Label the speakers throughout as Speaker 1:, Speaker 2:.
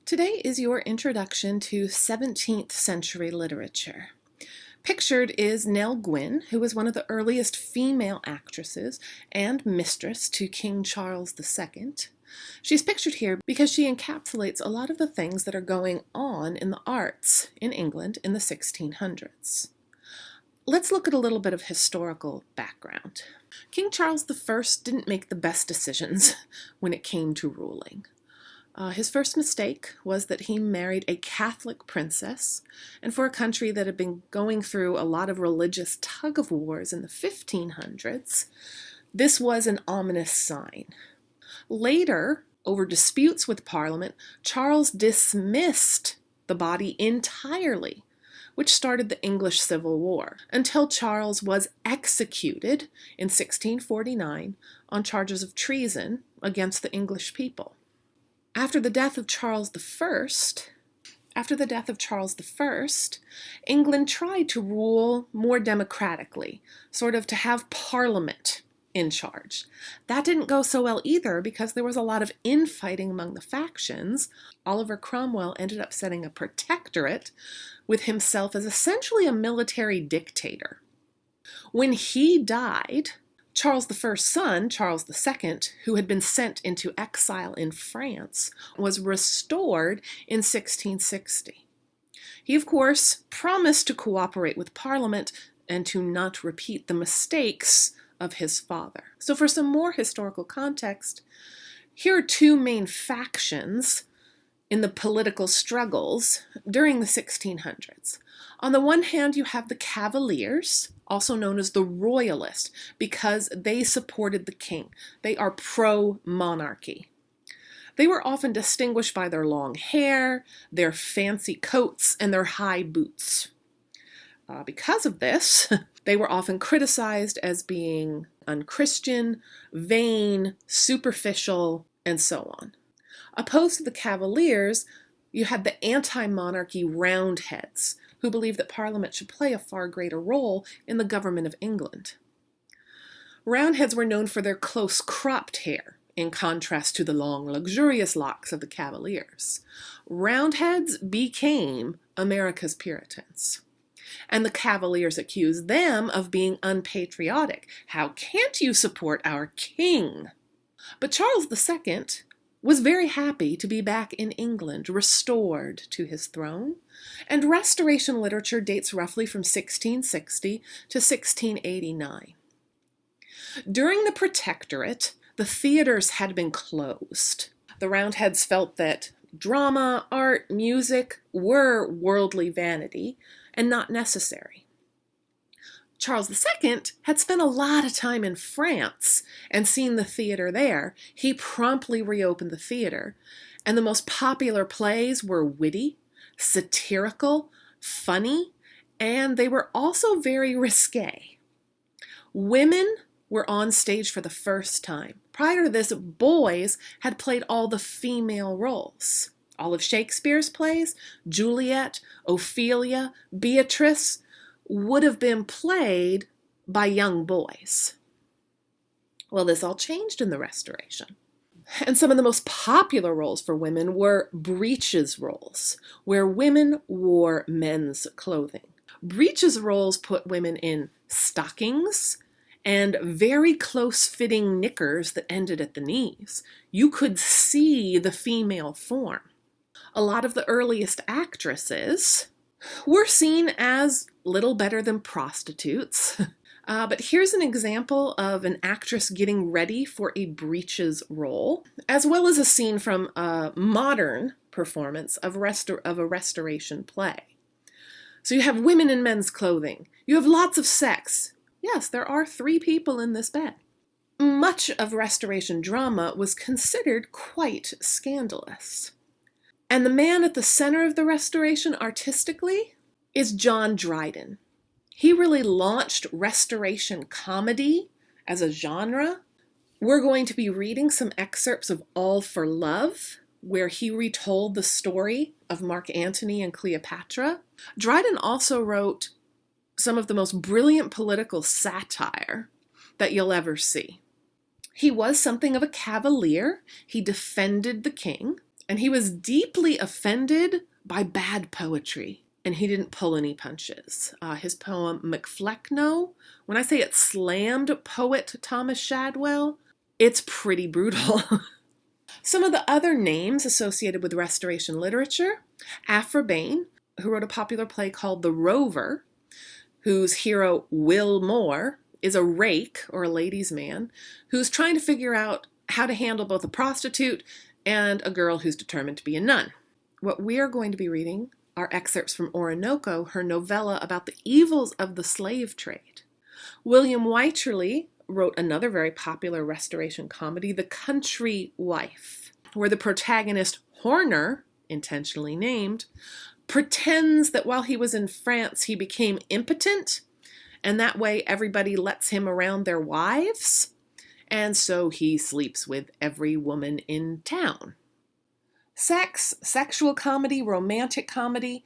Speaker 1: Today is your introduction to 17th century literature. Pictured is Nell Gwyn, who was one of the earliest female actresses and mistress to King Charles II. She's pictured here because she encapsulates a lot of the things that are going on in the arts in England in the 1600s. Let's look at a little bit of historical background. King Charles I didn't make the best decisions when it came to ruling. His first mistake was that he married a Catholic princess, and for a country that had been going through a lot of religious tug-of-wars in the 1500s, this was an ominous sign. Later, over disputes with Parliament, Charles dismissed the body entirely, which started the English Civil War, until Charles was executed in 1649 on charges of treason against the English people. After the death of Charles I, England tried to rule more democratically, sort of to have Parliament in charge. That didn't go so well either because there was a lot of infighting among the factions. Oliver Cromwell ended up setting a protectorate with himself as essentially a military dictator. When he died, Charles I's son, Charles II, who had been sent into exile in France, was restored in 1660. He, of course, promised to cooperate with Parliament and to not repeat the mistakes of his father. So for some more historical context, here are two main factions in the political struggles during the 1600s. On the one hand, you have the Cavaliers, also known as the Royalists, because they supported the king. They are pro-monarchy. They were often distinguished by their long hair, their fancy coats, and their high boots. Because of this, they were often criticized as being unchristian, vain, superficial, and so on. Opposed to the Cavaliers, you had the anti-monarchy Roundheads, who believed that Parliament should play a far greater role in the government of England. Roundheads were known for their close cropped hair, in contrast to the long, luxurious locks of the Cavaliers. Roundheads became America's Puritans. And the Cavaliers accused them of being unpatriotic. How can't you support our king? But Charles II was very happy to be back in England, restored to his throne, and Restoration literature dates roughly from 1660 to 1689. During the Protectorate, the theaters had been closed. The Roundheads felt that drama, art, music were worldly vanity and not necessary. Charles II had spent a lot of time in France and seen the theater there. He promptly reopened the theater, and the most popular plays were witty, satirical, funny, and they were also very risque. Women were on stage for the first time. Prior to this, boys had played all the female roles. All of Shakespeare's plays, Juliet, Ophelia, Beatrice, would have been played by young boys. Well, this all changed in the Restoration. And some of the most popular roles for women were breeches roles, where women wore men's clothing. Breeches roles put women in stockings and very close-fitting knickers that ended at the knees. You could see the female form. A lot of the earliest actresses were seen as little better than prostitutes. But here's an example of an actress getting ready for a breeches role, as well as a scene from a modern performance of a Restoration play. So you have women in men's clothing. You have lots of sex. Yes, there are 3 people in this bed. Much of Restoration drama was considered quite scandalous. And the man at the center of the Restoration artistically is John Dryden. He really launched Restoration comedy as a genre. We're going to be reading some excerpts of All for Love, where he retold the story of Mark Antony and Cleopatra. Dryden also wrote some of the most brilliant political satire that you'll ever see. He was something of a cavalier. He defended the king. And he was deeply offended by bad poetry, and he didn't pull any punches. His poem Macflecknoe, when I say it slammed poet Thomas Shadwell, it's pretty brutal. Some of the other names associated with Restoration literature: Aphra Behn, who wrote a popular play called The Rover, whose hero, Will Moore, is a rake, or a ladies' man, who's trying to figure out how to handle both a prostitute and a girl who's determined to be a nun. What we are going to be reading are excerpts from Orinoco, her novella about the evils of the slave trade. William Wycherley wrote another very popular Restoration comedy, The Country Wife, where the protagonist, Horner, intentionally named, pretends that while he was in France he became impotent, and that way everybody lets him around their wives, and so he sleeps with every woman in town. Sex, sexual comedy, romantic comedy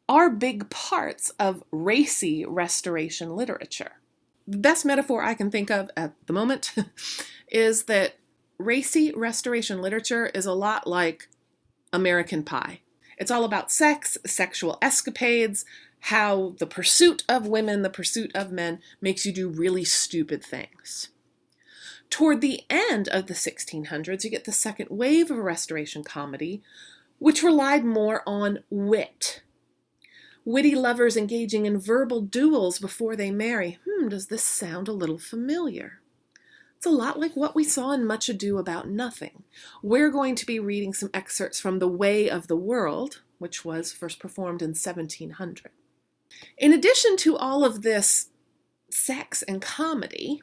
Speaker 1: are big parts of racy Restoration literature. The best metaphor I can think of at the moment is that racy Restoration literature is a lot like American Pie. It's all about sex, sexual escapades, how the pursuit of women, the pursuit of men, makes you do really stupid things. Toward the end of the 1600s, you get the second wave of Restoration comedy, which relied more on wit. Witty lovers engaging in verbal duels before they marry. Does this sound a little familiar? It's a lot like what we saw in Much Ado About Nothing. We're going to be reading some excerpts from The Way of the World, which was first performed in 1700. In addition to all of this sex and comedy,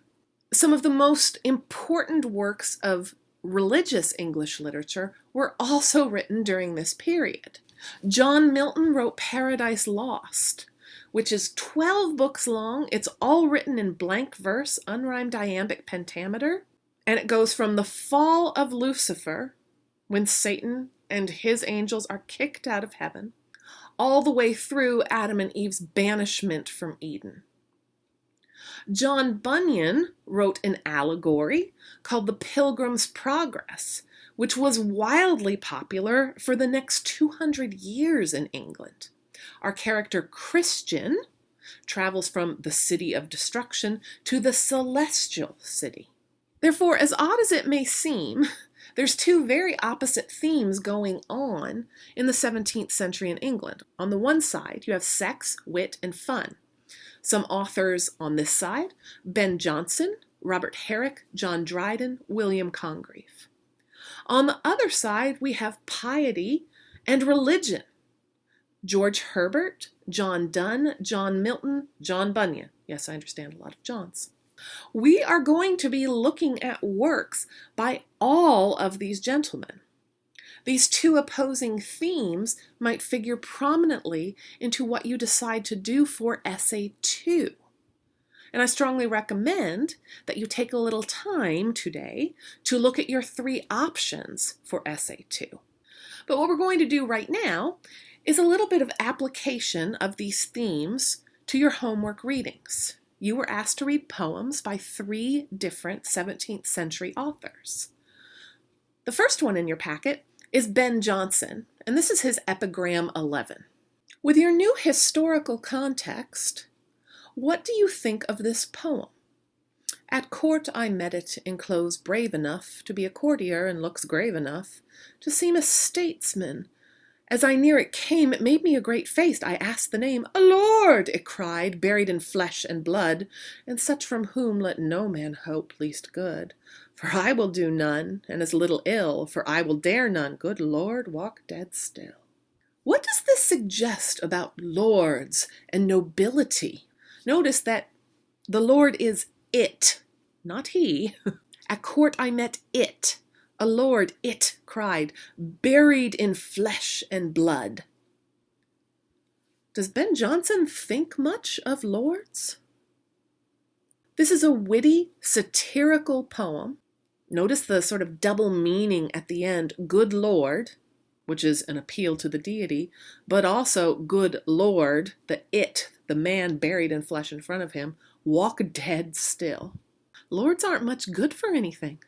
Speaker 1: some of the most important works of religious English literature were also written during this period. John Milton wrote Paradise Lost, which is 12 books long. It's all written in blank verse, unrhymed iambic pentameter, and it goes from the fall of Lucifer, when Satan and his angels are kicked out of heaven, all the way through Adam and Eve's banishment from Eden. John Bunyan wrote an allegory called The Pilgrim's Progress, which was wildly popular for the next 200 years in England. Our character Christian travels from the city of destruction to the celestial city. Therefore, as odd as it may seem, there's two very opposite themes going on in the 17th century in England. On the one side, you have sex, wit, and fun. Some authors on this side: Ben Jonson, Robert Herrick, John Dryden, William Congreve. On the other side, we have piety and religion: George Herbert, John Donne, John Milton, John Bunyan. Yes, I understand a lot of Johns. We are going to be looking at works by all of these gentlemen. These two opposing themes might figure prominently into what you decide to do for Essay 2. And I strongly recommend that you take a little time today to look at your 3 options for Essay 2. But what we're going to do right now is a little bit of application of these themes to your homework readings. You were asked to read poems by 3 different 17th century authors. The first one in your packet is Ben Jonson, and this is his Epigram 11. With your new historical context, what do you think of this poem? At court I met it in clothes brave enough to be a courtier and looks grave enough to seem a statesman. As I near it came, it made me a great face. I asked the name. "A lord," it cried, "buried in flesh and blood, and such from whom let no man hope least good. For I will do none, and as little ill, for I will dare none. Good Lord, walk dead still." What does this suggest about lords and nobility? Notice that the lord is it, not he. At court I met it. A lord, it cried, buried in flesh and blood. Does Ben Jonson think much of lords? This is a witty, satirical poem. Notice the sort of double meaning at the end, good Lord, which is an appeal to the deity, but also good Lord, the man buried in flesh in front of him, walk dead still. Lords aren't much good for anything.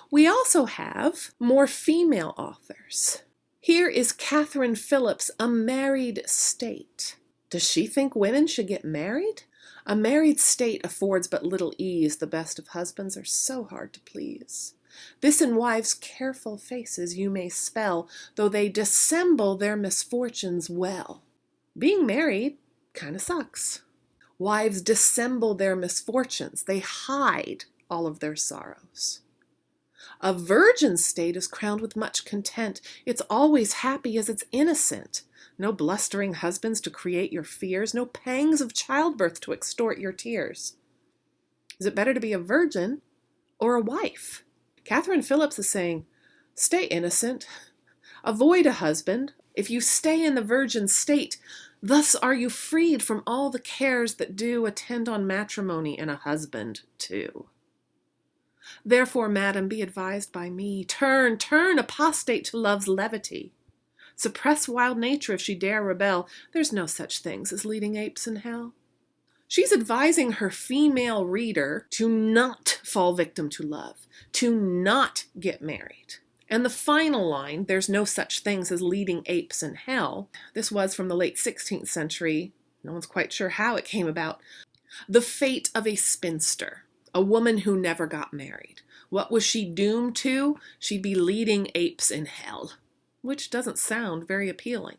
Speaker 1: We also have more female authors. Here is Catherine Phillips, A Married State. Does she think women should get married? A married state affords but little ease. The best of husbands are so hard to please. This in wives' careful faces you may spell, though they dissemble their misfortunes well. Being married kinda sucks. Wives dissemble their misfortunes. They hide all of their sorrows. A virgin state is crowned with much content. It's always happy as it's innocent. No blustering husbands to create your fears, no pangs of childbirth to extort your tears. Is it better to be a virgin or a wife? Catherine Phillips is saying, stay innocent, avoid a husband. If you stay in the virgin state, thus are you freed from all the cares that do attend on matrimony and a husband too. Therefore, madam, be advised by me, turn apostate to love's levity. Suppress wild nature if she dare rebel. There's no such things as leading apes in hell. She's advising her female reader to not fall victim to love, to not get married. And the final line, there's no such things as leading apes in hell, this was from the late 16th century. No one's quite sure how it came about. The fate of a spinster, a woman who never got married. What was she doomed to? She'd be leading apes in hell, which doesn't sound very appealing.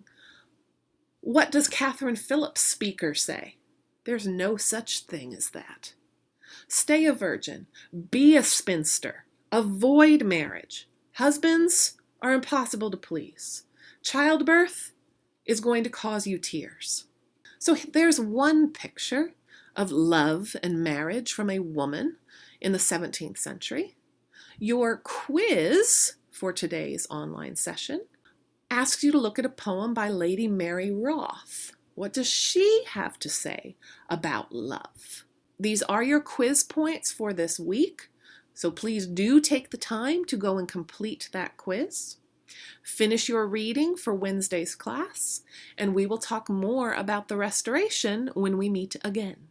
Speaker 1: What does Catherine Phillips' speaker say? There's no such thing as that. Stay a virgin, be a spinster, avoid marriage. Husbands are impossible to please. Childbirth is going to cause you tears. So there's one picture of love and marriage from a woman in the 17th century. Your quiz for today's online session asks you to look at a poem by Lady Mary Roth. What does she have to say about love? These are your quiz points for this week, so please do take the time to go and complete that quiz. Finish your reading for Wednesday's class, and we will talk more about the Restoration when we meet again.